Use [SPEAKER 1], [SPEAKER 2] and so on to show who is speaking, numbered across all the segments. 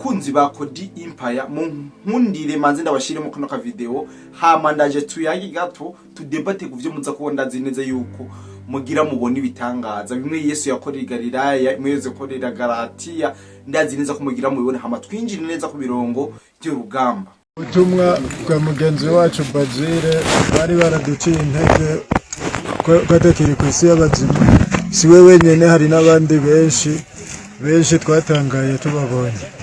[SPEAKER 1] bakunzi ba Kodi Empire mu nkundire manze ndabashiremo kano ka video hama ndaje tuyagi gato tudebate kuvyo muza kubona zineze yuko mugira mubona ibitangaza bimwe Yesu yakorera Galilaya imwe Yesu yakorera Galatiya ndazi neza ko mugira mubibone hama twinjire neza ku birongo by'urugamba.
[SPEAKER 2] Ubutumwa bwa mugenzi wacu Bazire bari baraduciye intege ko atakiri ku isi y'abazima, si we wenyene hari n'abandi benshi twatangaye tubabonye.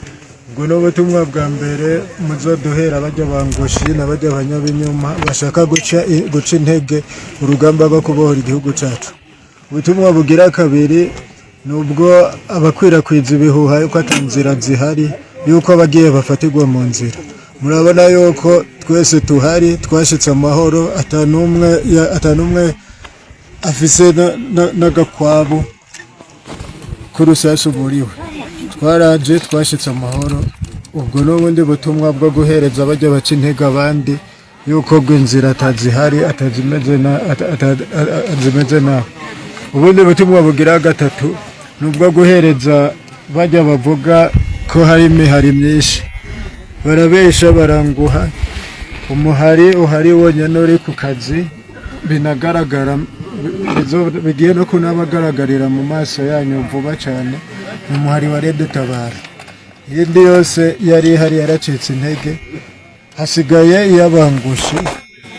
[SPEAKER 2] Ubwo n'ubutumwa bwa mbere muzoduhera bajya bangoshi n'abajya abanyabinyuma bashaka guca intege urugamba rwo kubohora igihugu cyacu. Ubutumwa bugira kabiri nubwo abakwirakwiza ibihuha yuko atanzira zihari yuko abagiye bafatirwa mu nzira. Murabona yuko twese tuhari twashitse amahoro atanumwe afise n'agakwabo kurusasu buriwe. Twaraje twashitse amahoro. Ubwo n'ubundi butumwa bwo guhereza bajya baca intege abandi yuko gw'inzira atazihari atazimeze na. Ubundi butumwa bugira gatatu nubwo guhereza bajya bavuga ko hari imihari myinshi, barabesha baranguha. Umuhari uhari wonyene uri ku kazi binagaragara bigiye no kunabagaragarira mu maso yanyu vuba cyane. Umuhari wa Red Tabara yindi yose yari hari yaracitse intege, hasigaye yabangushi.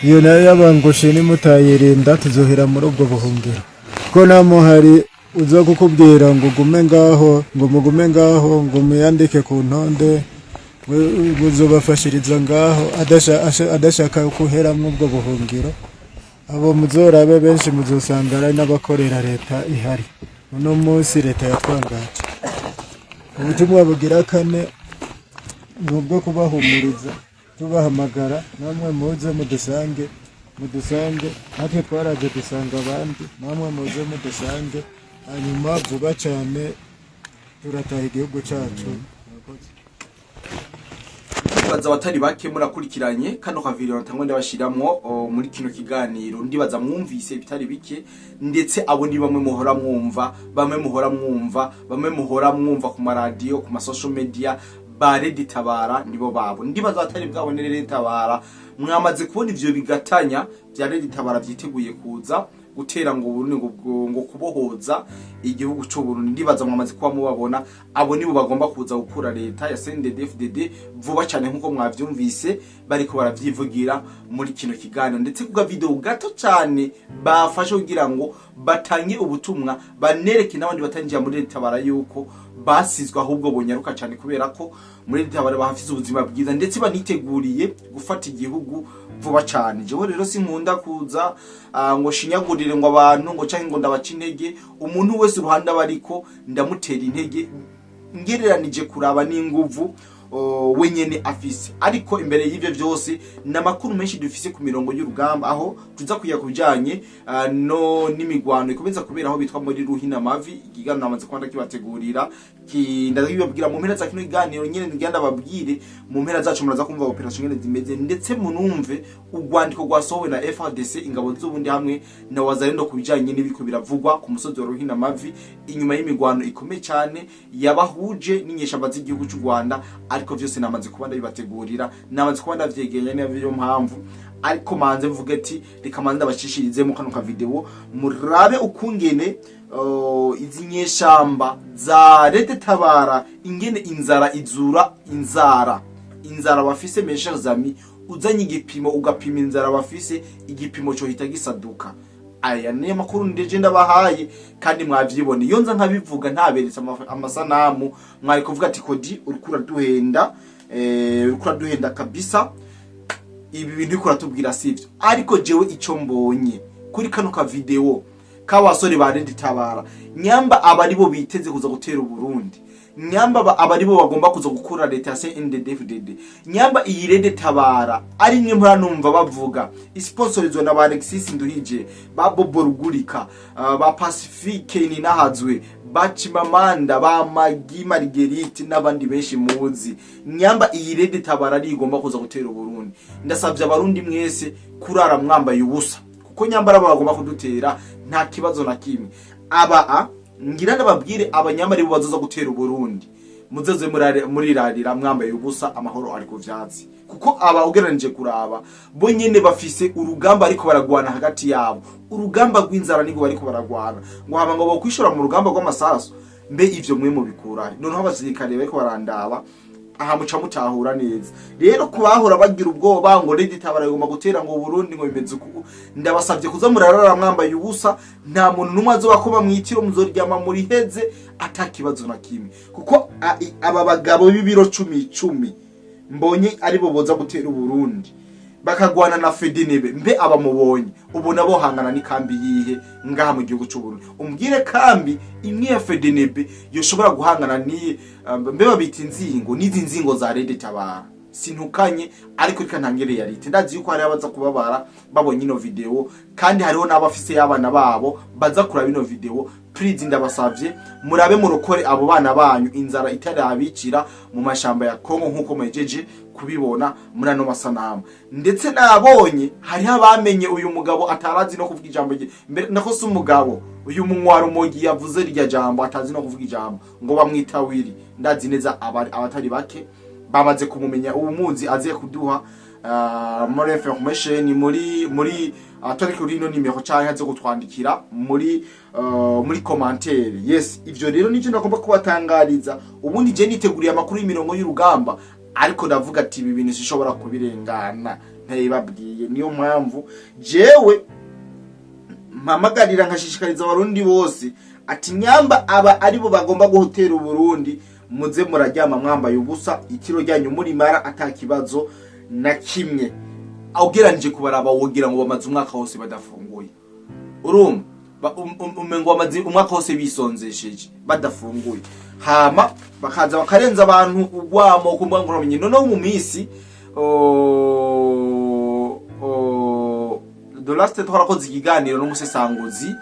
[SPEAKER 2] Iyo nayo yabangushi ni mutayirinda tuzohera muri ubwo buhungiro ko namuhari uza kukubwira ngo gume ngaho ngo mugume ngaho ngo muyandike ku ntonde buzobafashiriza ngaho adashaka kuheramwo ubwo buhungiro. Abo muzorabe benshi muzosangara n'abakorera leta ihari. Uno munsi leta yatwangaje. Ubutumwa bugira kane nubwo kubahumuriza tubahamagara namwe muze mudusange natwe twaraje dusanga abandi namwe muze mudusange hanyuma vuba cyane turataha igihugu cyacu.
[SPEAKER 1] Baza abatari bake murakurikiranye kano ka video natangwa ndabashiramwo muri kino kiganiro, ndibaza mwumvise bitari bike ndetse abo ndi bamwe muhora mwumva ku radio ku ma social media ba Red Tabara nibo babo. Ndibaza abatari bwabone Red Tabara mwamaze kubona ivyo bigatanya bya Red Tabara byiteguye kuza gutera ngo kubohoza igihugu cyo Burundi. Ndibaza mwamaze kuba mubabona abo nibo bagomba kuza gukura leta ya CNDD-FDD vuba cyane nkuko mwavyumvise bariko baravyivugira muri kino kiganiro, ndetse kuga video gato cyane bafashe kugira ngo batange ubutumwa banereke n'abandi batangiye muri Red Tabara yuko basizwe ahubwo bonyaruka cyane kubera ko muri Red Tabara bahafise ubuzima bwiza ndetse baniteguriye gufata igihugu vuba cyane. Jewe rero sinkunda kuza ngo shinyagurire ngo abantu ngo canke ngo ndabaca intege. Umuntu wese uruhanda bariko ndamutera intege ngereranije kuraba n'inguvu wenyene afise. Ariko imbere y'ivyo byose namakuru menshi dufise ku mirongo y'urugamba aho tuza kuya kubijanye no nimigwano ikomeza kubera aho bitwa muri Ruhina Mavi. Igigano namaze kwanda kibategurira ndabibabwira mu mpera za kino kiganiro nyene ngenda babwire mu mpera zacu muraza kumva operation nyene zimeze ndetse munumve ugwandiko gwasohowe na FARDC ingabo z'ubundi hamwe na wazarendo kubijanye n'ibiko biravugwa ku musozi wa Ruhina Mavi inyuma y'imigwano ikomeye cyane yabahuje n'inyeshamba z'igihugu cy'u Rwanda. Ariko vyose namaze kuba ndabibategurira, namaze kuba ndavyegeranya n'avyo mpamvu. Ariko manze mvuga ati reka manze ndabashishirize mu kano ka video murabe ukungene izi nyeshamba za Red Tabara ingene inzara izura inzara bafise mesha zami uzanye igipimo ugapima inzara bafise igipimo cyo hita gisaduka. Aya niyo makuru ndeje ndabahaye kandi mwavyibone iyo nza nkabivuga ntaberetse amasanamu mwari kuvuga ati Kodi urukura duhenda kabisa ibi bintu ikora tubwira sivyo. Ariko jewe ico mbonye kuri kano ka video k'abasore ba Red Tabara nyamba abari bo biteze kuza gutera Burundi, nyamba abari bo bagomba kuza gukura leta ya CNDD-FDD, nyamba iyi Red Tabara ari mwe mpora numva bavuga isponsorizwa na ba Alexis Nduhije, ba Bobo Rugurika, ba Pacifique ni nahazwe, ba Chimamanda, ba Magi Marguerite n'abandi benshi muzi. Nyamba iyi Red Tabara ari igomba kuza gutera Burundi, ndasavye abarundi mwese kurara mwambaye ubusa kuko nyambara bagomba kudutera nta kibazo na kimwe. Ngira ndababwire abanyamari bo bazoza gutera Burundi muzeze murirarira mwambaye ubusa amahoro ari ku vyatsi kuko aba ugeranije kuraba bo nyene bafise urugamba ariko baragwana hagati yabo urugamba rw'inzara niko bariko baragwana ngo hama ngo bokwishora mu rugamba rw'amasaso mbe ivyo mwe mu bikurahe noneho abasirikare bariko barandaba aha muca mutahura neza rero kubahora bagira ubwoba ngo Lady Tabara yagomba gutera ngo Burundi ngo bimeze uko ndabasavye kuza murarara mwambaye ubusa nta muntu numwe azobakoba mwitiro muzoryama muri heze atakibazo na kimwe kuko aba bagabo b'ibiro 10 mbonye ari bo boza gutera Burundi bakagwana na Fedinebe mbe abamubonye ubona bo hangana ni kambi yihe ngaha mu gihugu cy'u Burundi umbwire kambi imwe ya Fedinebe yoshobora guhangana ni mbe babita inzingo n'izi nzingo za Lady Tabara sintukanye ariko rika ntangere yari ndazi yuko hari abaza kubabara babonye ino video kandi hariho n'abafise y'abana babo baza kuraba ino video please ndabasavye murabe murokore abo bana banyu inzara itari abicira mu mashamba ya Kongo nkuko mejeje kubibona muri ano masanamu ndetse nabonye hari abamenye uyu mugabo atarazi no kuvuga ijambo mbere nako se umugabo uyu munwaro mogi yavuze rya jambo atazi no kuvuga ijambo ngo bamwita Wiri ndazi neza abatari bake bamaze kumumenya umunzi aziye kuduha muri information muri atariko rino nimero cyangwa aze gutwandikira muri commentaire yes ivyo rero nije ndagomba kubatangariza ubundi je niteguriye amakuru y'imirongo y'urugamba ariko ndavuga ati ibi bintu sishobora kubirengana ntayibabwiye niyo mpamvu jewe mpamagarira nkashishikariza abarundi bose ati nyamba aba aribo bagomba guhotera Burundi muze muraryama mwambaye ubusa ikiro ryanyu muri mara atakibazo na kimwe awugeranije kubaraba wogira ngo bamaze umwaka wose badafunguye urumva umengo bamaze umwaka wose bisonzesheje badafunguye hama bakaza bakarenza abantu ugwamo kumbwa ngo no mu misi the last twarakoze ikiganiro n'umusesanguzi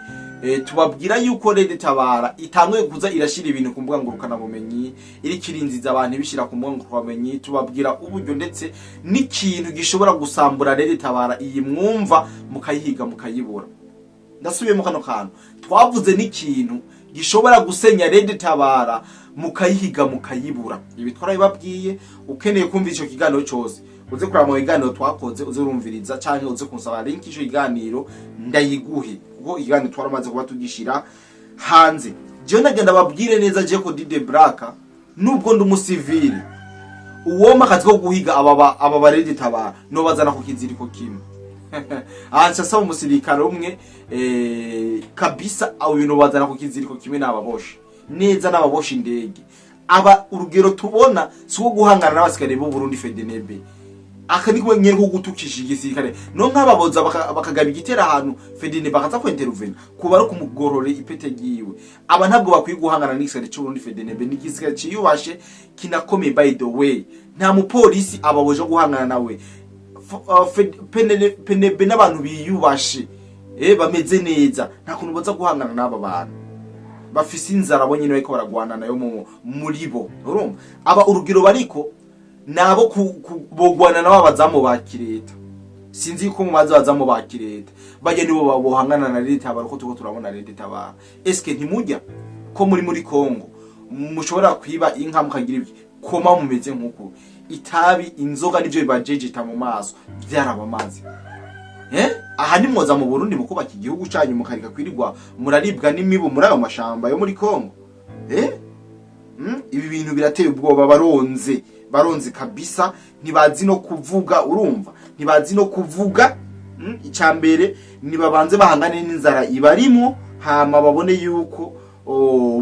[SPEAKER 1] tubabwira yuko Lady Tabara itangwe kuza irashira ibintu kumbuga ngurukana bumenyi iri kirinziza abantu bishira ku mbuga ngurukana bumenyi tubabwira uburyo ndetse n'ikintu gishobora gusambura Lady Tabara iyi mwumva mukayihiga mukayibura ndasubiyemo kano kantu twavuze n'ikintu gishobora gusenya Lady Tabara mukayihiga mukayibura ibi twarabibabwiye ukeneye kumva ico kiganiro cyose uze kuraba mu biganiro twakoze uze urumviriza canke uze kunsaba link ico kiganiro ndayiguhe kuko ikiganiro twaramaze kuba tugishira hanze je ndagenda babwire neza je ko Dide Braka nubwo ndumusivili uwo makazi ko guhiga aba Lady Tabara no bazana ku kiziriko kimwe ancha saba umusirikare umwe kabisa au bino bazana ku kiziriko kimwe n'ababoshe neza n'ababoshe indege aba urugero tubona suko guhangana n'abasikare bo Burundi Fedinebe akani ko nyene ko gutukisha igisirikare no nkababoza bakagaba igitera ahantu Fedinebe bakaza ko intervene kuba ari kumugorore ipete giwe aba ntabwo bakwiye guhangana n'igisirikare cy'u Burundi Fedinebe n'igisirikare cyiyubashe kinakome by the way nta mupolisi ababoje guhangana nawe Fedinebe n'abantu biyubashe bameze neza nta kuntu boza guhangana n'aba bantu bafise inzara bo nyine bariko baragwana nayo muri bo urumva aba urugiro bariko nabo bogwana nabo bazamu ba kireta sinzi ko mu mazi bazamu ba kireta baje nibo babohangana na Lady Tabara ko tuko turabona Lady Tabara eske ntimujya ko muri Kongo mushobora kwiba inka mukagira ibiki koma mumeze nkuko itabi inzoga nivyo bibajejeta mu maso byarabamazi aha ni mwoza mu Burundi mukubaka igihugu cyanyu mukarika kwirirwa muraribwa n'imibu muri ayo mashamba yo muri Kongo ibi bintu birateye ubwoba baronze kabisa ntibazi no kuvuga urumva ntibazi no kuvuga icyambere nibabanze bahangane n'inzara ibarimo hama babone yuko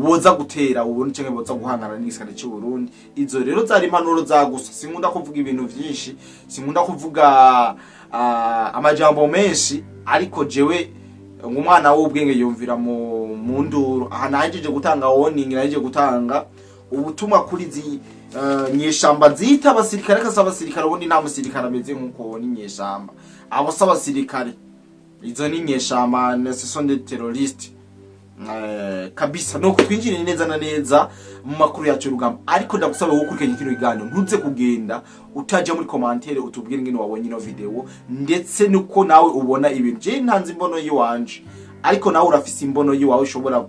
[SPEAKER 1] boza gutera ubone cyangwa boza guhangana n'igisirikare cy'u Burundi izo rero zari impanuro zagusa sinkunda kuvuga ibintu byinshi sinkunda kuvuga amajambo menshi ariko jewe ngumwana w'ubwenge yumvira mu nduru aha nahejeje gutanga warning nahejeje gutanga ubutumwa kuri nyeshamba zita abasirikare kasa abasirikare ubundi nta musirikare ameze nkuko ni nyeshamba abo s'abasirikare izo ni nyeshamba ce sont des terroristes kabisa no twinjire neza na neza mu makuru yacu rugamba ariko ndagusaba gukurikirana kino kiganiro ntuze kugenda utaje muri commentaire utubwire ngene wabonye ino video ndetse nuko nawe ubona ibintu je ntanze imbono yiwanje ariko nawe urafise imbono yiwawe ushobora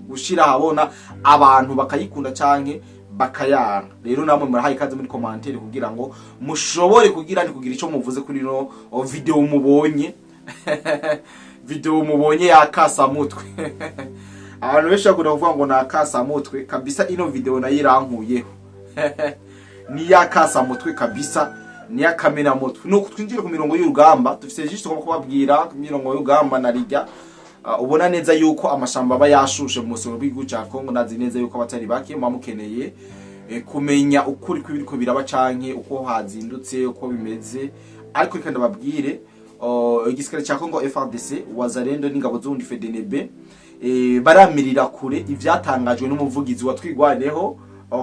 [SPEAKER 1] gushira habona abantu bakayikunda canke bakayanga. Rero namwe murahaye ikaze muri commentaire kugira ngo mushobore kugira ico muvuze kuri no video mubonye video mubonye yakasa mutwe abantu benshi bakunda kuvuga ngo nakasa mutwe kabisa. Ino video nayirankuyeho ni yakasa mutwe kabisa, ni yakamena mutwe. Nuko twinjire ku mirongo y'urugamba, dufite juste ko kubabwira ku mirongo y'urugamba na rijya. Ubona neza yuko amashamba aba yashushe mu musoro w'igihugu cya Kongo, nazi neza yuko abatari bake mukeneye kumenya ukuri kw'ibiriko biraba canke uko hazindutse uko bimeze. Ariko kandi babwire igisirikare cya Kongo FARDC, Wazalendo n'ingabo z'undi FDNB baramirira kure ivyatangajwe n'umuvugizi wa twigwaneho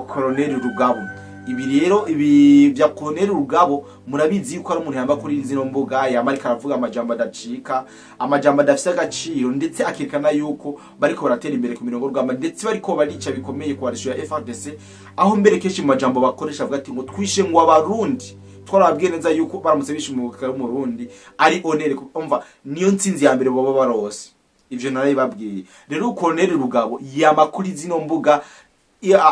[SPEAKER 1] Colonel Rugabo. Ibi rero ibi bya Colonel Rugabo murabizi yuko ari umuntu yamba kuri zino mbuga yamarika aravuga amajambo adacika, amajambo adafise agaciro, ndetse akekana yuko bariko baratera imbere ku mirongo rugamba, ndetse bariko barica bikomeye ku barisho ya FARDC. Aho mbere keshi majambo bakoresha avuga ati ngo twishe ngo abarundi, twarabwiye neza yuko baramutse bishimukira mu Burundi ari onere, umva niyo nsinzi ya mbere baba barose. Ivyo naraye babwiye. Rero Colonel Rugabo yamakuri zino mbuga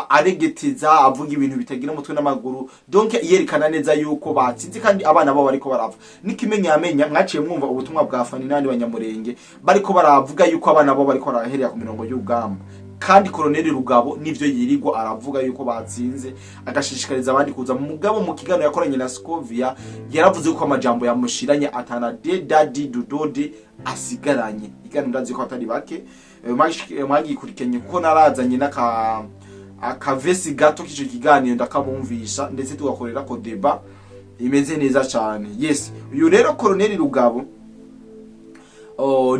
[SPEAKER 1] aregetiza avuga ibintu bitagira umutwe n'amaguru, donc yerekana neza yuko batsinze kandi abana babo bariko barava. Nikimenya amenya mwaciye mwumva ubutumwa bwa Fani nandi Banyamurenge bariko baravuga yuko abana babo bariko baraherera ku mirongo y'urugamba, kandi Colonel Rugabo nivyo yirirwa aravuga yuko batsinze, agashishikariza abandi kuza mu mugabo. Mu kiganiro yakoranye na Scovia yaravuze ko amajambo yamushiranye atana daddy dudode asigaranye. Iganiro ndazi ko atari bake mwagikurikanye kuko narazanye akavesi gato k'ico kiganiro ndakamumvisha, ndetse tugakorera ko deba imeze neza cyane. Yes, uyu rero Colonel Rugabo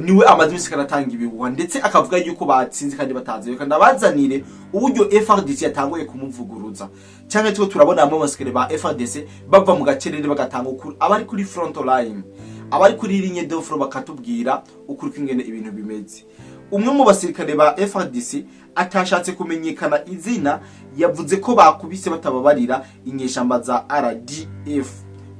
[SPEAKER 1] niwe amaze imisi karatanga ibihuha, ndetse akavuga yuko batsinze kandi batazi. Kandi abazanire uburyo FARDC yatanguye kumuvuguruza cyangwa cyo turabona mu maskere ba FARDC bava mu gacerere bagatanga ukuri, abari kuri front line, abari kuri ligne de front bakatubwira ukuri kw'ingene ibintu bimeze. Umwe mu basirikare ba FARDC atashatse kumenyekana izina yavuze ko bakubise batababarira inyeshamba za RDF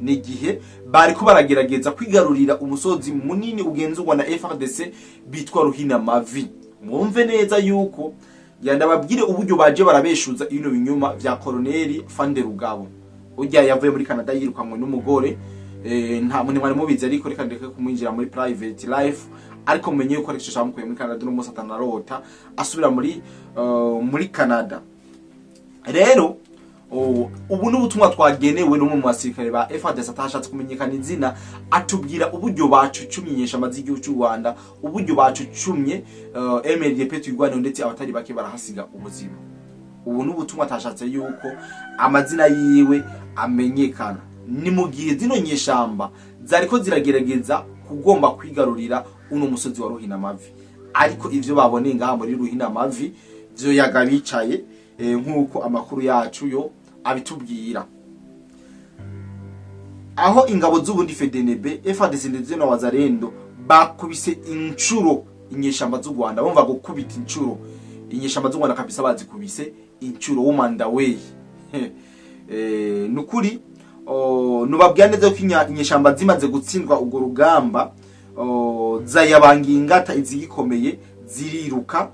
[SPEAKER 1] n'igihe bariko baragerageza kwigarurira umusozi munini ugenzurwa na FARDC bitwa Ruhina Mavi. Mwumve neza yuko yandababwire uburyo baje barabeshuza ibintu binyuma vya Colonel Fande Rugabo. Ujya yavuye muri Canada yirukanwe n'umugore, nta muntu mwari mubizi, ariko reka ndeke kumwinjira muri private life. Ariko menye yuko ari cyo muri Canada no musatana rota asubira muri Canada. Rero ubu n'ubutumwa twagenewe no mu basirikare ba FARDC atashatse kumenyekana izina, atubwira uburyo bacucumyesha amazi y'igihugu cy'u Rwanda, uburyo bacucumye MLDP twigwaneho, ndetse abatari bake barahasiga ubuzima. Ubu n'ubutumwa atashatse yuko amazina yiwe amenyekana. Ni mu gihe zino nyeshamba zariko ziragerageza kugomba kwigarurira uno musozi wa Ruhina Mavi, ariko ivyo babone ngaha muri Ruhina Mavi byo yagabicaye nkuko amakuru yacu yo abitubwira. Aho ingabo z'ubundi FDNB, FARDC ndetse na Wazalendo bakubise incuro inyeshamba z'u Rwanda, bumva gukubita incuro inyeshamba z'u Rwanda kabisa, bazikubise incuro w'umanda way. Nukuri nubabwira neza ko inyeshamba zimaze gutsindwa ugo rugamba, zayabangiye ingata izigikomeye ziriruka,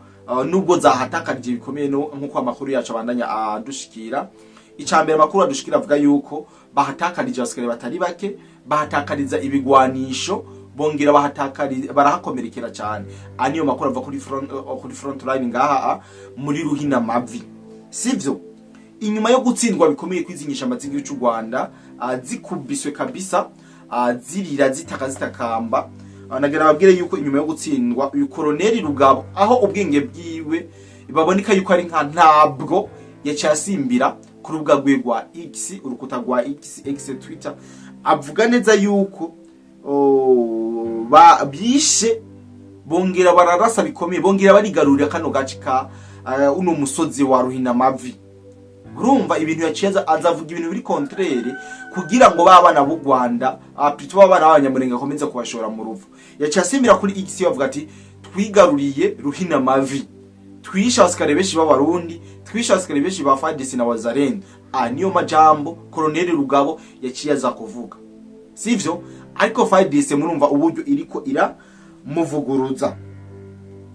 [SPEAKER 1] nubwo zahatakarije bikomeye nkuko amakuru yacu abandanya adushikira. Icambere amakuru adushikira avuga yuko bahatakarije abasikare batari bake, bahatakariza ibigwanisho, bongera barahakomerekera cyane. Aniyo makuru ava kuri front line ngaha muri Ruhina Mavi, sivyo? Inyuma yo gutsindwa bikomeye kwizinyisha amazingi y'u Rwanda, zikubiswe kabisa, zirira zitakamba. Nagera babwire yuko inyuma yo gutsindwa uyu Colonel Rugabo, aho ubwenge bwiwe baboneka yuko ari nka ntabwo yacyasimbira ku rubuga rwa X, urukuta rwa X Twitter, avuga neza yuko bishe bongera bararasa bikomeye, bongera barigarurira kano gace ka uno musozi wa Ruhina Mavi. Urumva ibintu yaciza azavuga ibintu biri contraire kugira ngo babana b'u Rwanda apito babana b'Abanyamurenge akomeze kubashora mu ruvu. Yacyasimbira kuri X bavuga ati twigaruriye Ruhina Mavi, twisha abasikare benshi b'Abarundi, twisha abasikare benshi ba FARDC na Wazalendo. Niyo majambo Colonel Rugabo yaciye aza kuvuga, sivyo? Ariko FARDC murumva uburyo iriko ira muvuguruza.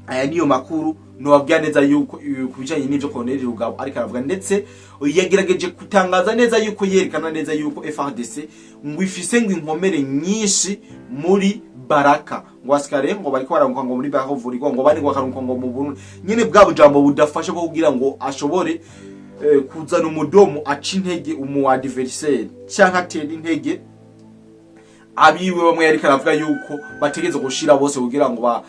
[SPEAKER 1] aya niyo makuru nobabwira neza yuko kubijanye n'ivyo Colonel Rugabo ariko aravuga, ndetse yagerageje kutangaza neza yuko yerekana neza yuko FARDC ngo ifise ngo inkomere nyinshi muri Baraka, ngo asikare ngo bariko baranguka ngo muri Baraka vurirwa ngo bari ngo akarunka ngo mu Burundi nyene bwa bujambo budafashe bwo kugira ngo ashobore kuzana umudomo aca intege umu adversaire canke atera intege abiwe bamwe yariko aravuga yuko bategeze gushira bose kugira ngo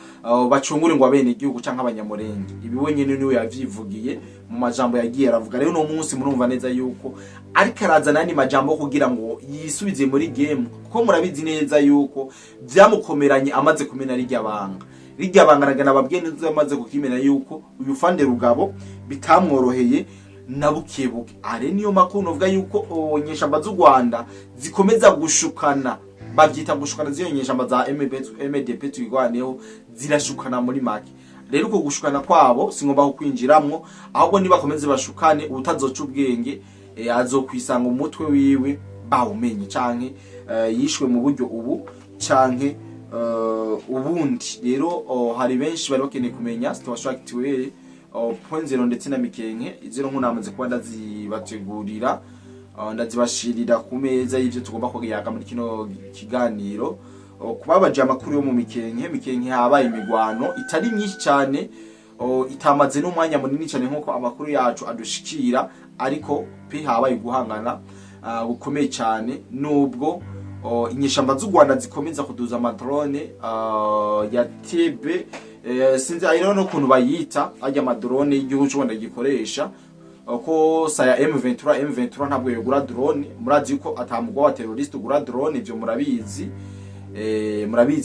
[SPEAKER 1] bacungure ngo abene igihugu canke abanyamurenge. Ibi wenyene niwe yavyivugiye mu majambo yagiye aravuga. Rero no munsi murumva neza yuko ariko arazana ni majambo kugira ngo yisubize muri game, kuko murabizi neza yuko vyamukomeranye amaze kumena rijya banga nagana babwiye neza amaze kukimena yuko uyu Fande Rugabo bitamworoheye na bukebuke. Are niyo makuru novuga yuko nyeshamba z'u Rwanda zikomeza gushukana, bavyita gushukana ziyo nyeshamba za MDP tuyigwaneho zirashukana muri make. Rero uko gushukana kwabo singomba kukwinjiramwo, ahubwo niba komeze bashukane utazoca ubwenge azokwisanga umutwe wiwe bawumenye canke yishwe mu buryo ubu canke ubundi. Rero hari benshi bari bakeneye kumenya situation actuelle point zero ndetse na mikenke izero nkunamaze kuba ndazibategurira ndazibashirira ku meza y'ivyo tugomba kugiyaga muri kino kiganiro. Kubabaje amakuru yo mu mikenke habaye imigwano itari myinshi cyane, itamaze n'umwanya munini cyane nkuko amakuru yacu adushikira, ariko pe habaye guhangana gukomeye cyane, nubwo inyeshamba z'u Rwanda zikomeza kuduza amadrone ya TB sinzi ayiro no kuntu bayita ajya amadrone y'igihugu cyo Rwanda gikoresha ko saya M23 ntabwo yegura drone. Murazi ko atamugwa wa terrorist ugura drone, ivyo murabizi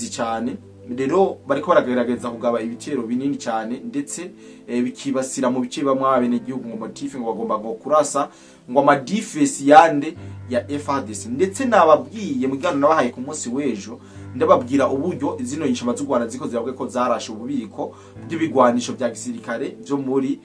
[SPEAKER 1] cyane. Rero bariko baragerageza kugaba ibitero binini cyane, ndetse bikibasira mu bice bamwe abene igihugu ngo motif ngo bagomba ngo kurasa ngo ama defense yande ya FARDC. Ndetse nababwiye mugano nabahaye ku munsi wejo, ndababwira uburyo zino nyishamba z'u Rwanda ziko ziravuga ko zarashe ububiko by'ibigwanisho bya gisirikare byo muri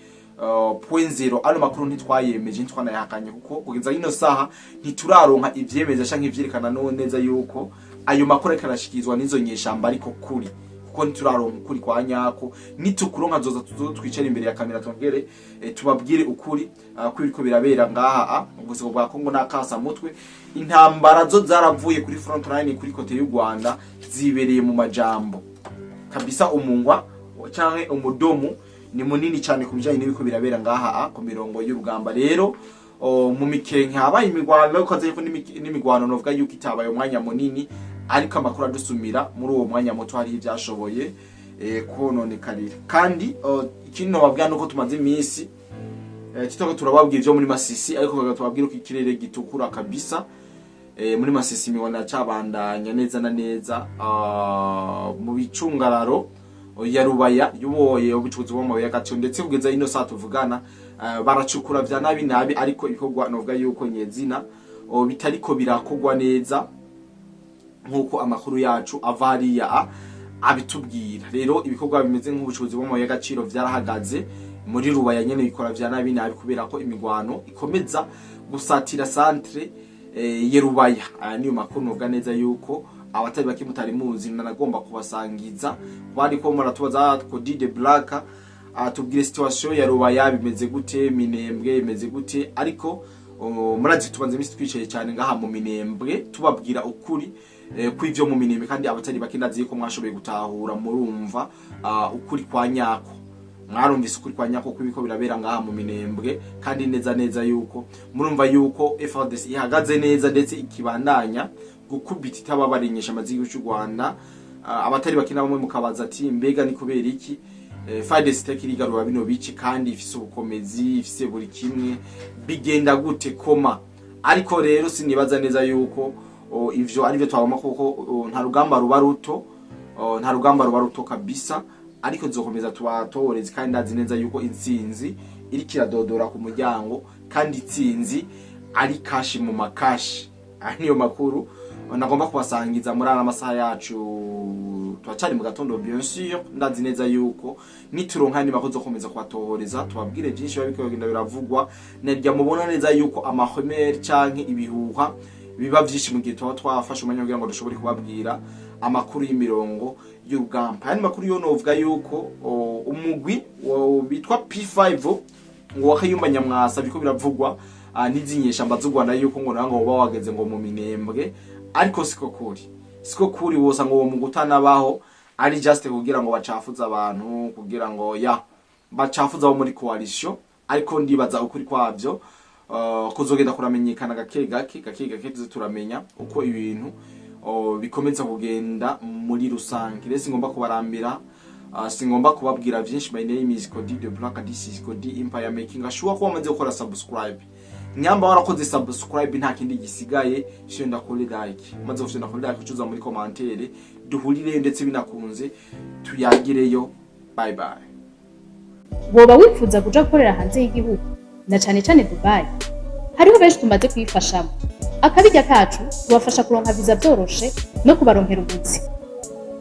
[SPEAKER 1] point zero. Ano makuru ntitwayemeje ntwanayahakanye, kuko kugeza ino saha ntituraronka ivyemeza canke ivyerekana neza yuko ayo makuru karashikizwa nizo nyeshamba, ariko kuri kuko ntituraronka ukuri kwa nyako. Nitukuronka zoza twicare imbere ya kamera tongere tubabwire ukuri kwiriko birabera ngaha ubuse bwa Kongo nakasa mutwe. Intambara zo zaravuye kuri front line kuri kote y'u Rwanda zibereye mu majambo kabisa. Umungwa canke umudomo ni munini cyane kubijanye n'ibiko birabera ngaha ku mirongo y'urugamba. Rero mu mikenke habaye imigwano, ko azeko n'imigwano novuga yuko itabaye umwanya munini, ariko amakuru adusumira muri uwo mwanya muto hari ivyashoboye kononekarira. Kandi ikindi nobabwira nuko tumaze iminsi kitoko turababwira ivyo muri Masisi, ariko tubabwira ko ikirere gitukura kabisa. Muri Masisi mibona cabandanya neza na neza mu bicungararo ya Rubaya yuboye ubucukuzi bwo mabuye y'agaciro, ndetse kugeza ino saa tuvugana baracukura vya nabi, ariko ibikorwa novuga yuko nyezina bitariko birakogwa neza nkuko amakuru yacu avariya abitubwira. Rero ibikorwa bimeze nk'ubucukuzi bwo mabuye y'agaciro vyarahagaze muri Rubaya nyene, bikora vya nabi kubera ko imigwano ikomeza gusatira centre ya Rubaya. Niyo makuru novuga neza yuko abatari bakimutari muzi nanagomba kubasangiza, bariko muratubaza ko Dide Black atubwire situation ya Rubaya bimeze gute, Minembwe imeze gute. Ariko murazi tubanze imisi twicaye cyane ngaha mu Minembwe tubabwira ukuri kw'ivyo mu Minembwe, kandi abatari bakindazi ko mwashoboye gutahura murumva ukuri kwa nyako. Mwarumvise ukuri kwa nyako kw'ibiko birabera ngaha mu Minembwe, kandi neza yuko murumva yuko FARDC ihagaze neza, ndetse ikibandanya gukubita itababarenyesha amazigo y'u Rwanda. Abatari bakina bamwe mukabaza ati mbega ni kubera iki FARDC tekirigarura bino bici kandi ifise ubukomezi, ifise buri kimwe, bigenda gute koma. Ariko rero sinibaza neza yuko ivyo ari byo twaboma, kuko nta rugamba ruba ruto kabisa. Ariko zokomeza tubatoreze, kandi ndazi neza yuko intsinzi iri kiradodora ku muryango, kandi intsinzi ari kashi mu makashi. Niyo makuru nagomba kubasangiza muri ana masaha yacu. Twacari mu gatondo bien sûr, ndazi neza yuko nituronka ni makozo komeza kwatohoreza tubabwire byinshi babiko bagenda biravugwa. Nerya mubona neza yuko amahomeri canke ibihuha biba byinshi mu gihe twafashe umanya kugira ngo dushobore kubabwira amakuru y'imirongo y'urugamba. Yani makuru yo novuga yuko umugwi bitwa P5 ngo wakayumba Nyamwasa biko biravugwa n'izinyesha mbaz'u Rwanda yuko ngo nango uba wageze ngo mu Minembwe, ariko siko kuri wosa ngo mu gutana baho ari just kugira ngo bacafuza abantu, kugira ngo bacafuza abo muri coalition, ariko ndibaza ukuri kwavyo kuzogenda kuramenyekana gake gake turamenya uko ibintu bikomeza kugenda muri rusange. Rese ngomba kubarambira, singomba kubabwira byinshi. My name is Cody the Black, this is Cody Empire Making. Ashobora kuba amaze gukora subscribe, nyamba warakoze subscribe nta kindi gisigaye, shenda kuri like, maze ufite nakuri like ucuza muri commentaire, duhurire ndetse binakunze tuyagireyo. Bye bye.
[SPEAKER 3] Woba wifuza kuja korera hanze y'igihugu na cyane cyane Dubai, hariho benshi tumaze kwifashamo. Akabijya kacu tubafasha kuronka visa byoroshe no kubaronkera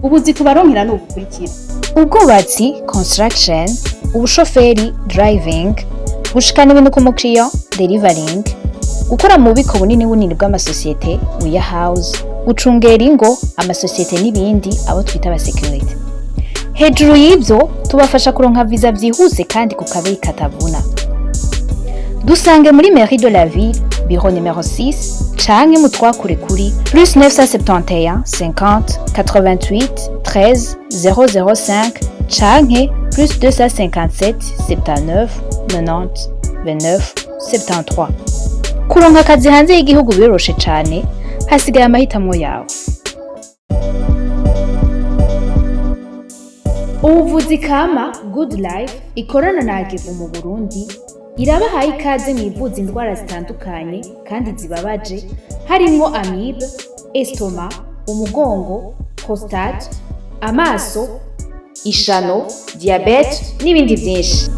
[SPEAKER 3] ubuzi tubaronkera no gukurikira:
[SPEAKER 4] ubwubatsi construction, ubushoferi driving, gushikana ibintu ku mukiriya delivering, gukora mu bubiko bunini bw'amasosiyete warehouse, gucungera ingo amasosiyete n'ibindi abo twita aba security. Hejuru y'ibyo tubafasha kuronka visa byihuse kandi ku kabeyi katavuna. Dusange muri Mairie de la Ville, bureau numéro 6, canke mutwakure kuri +971 50 88 13 005 canke +257 79 90 29 73. Kuronka akazi hanze y'igihugu biroroshe cane, hasigaye amahitamo yawe. Ubuvuzi kama Good Life ikorana na Agevo mu Burundi irabahaye ikaze mwivuza indwara zitandukanye kandi zibabaje, harimo amibe, estoma, umugongo, prostate, amaso, ishano, diabete n'ibindi byinshi.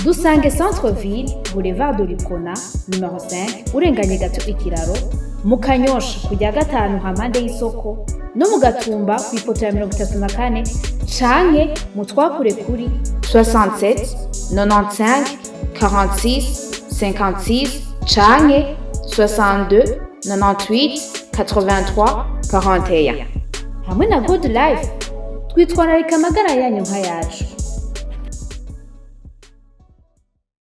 [SPEAKER 4] Dusange Centre Ville, Boulevard de l'Icona, numéro 5, urenganye gato ikiraro, mu Kanyosha kujya gatanu hamande y'isoko, no mu Gatumba ku ipoto ya 34, canke mutwakure kuri 67 95 46 56 canke 62 98 83 41. Hamwe na Good Life twitwararika amagara yanyu nka yacu.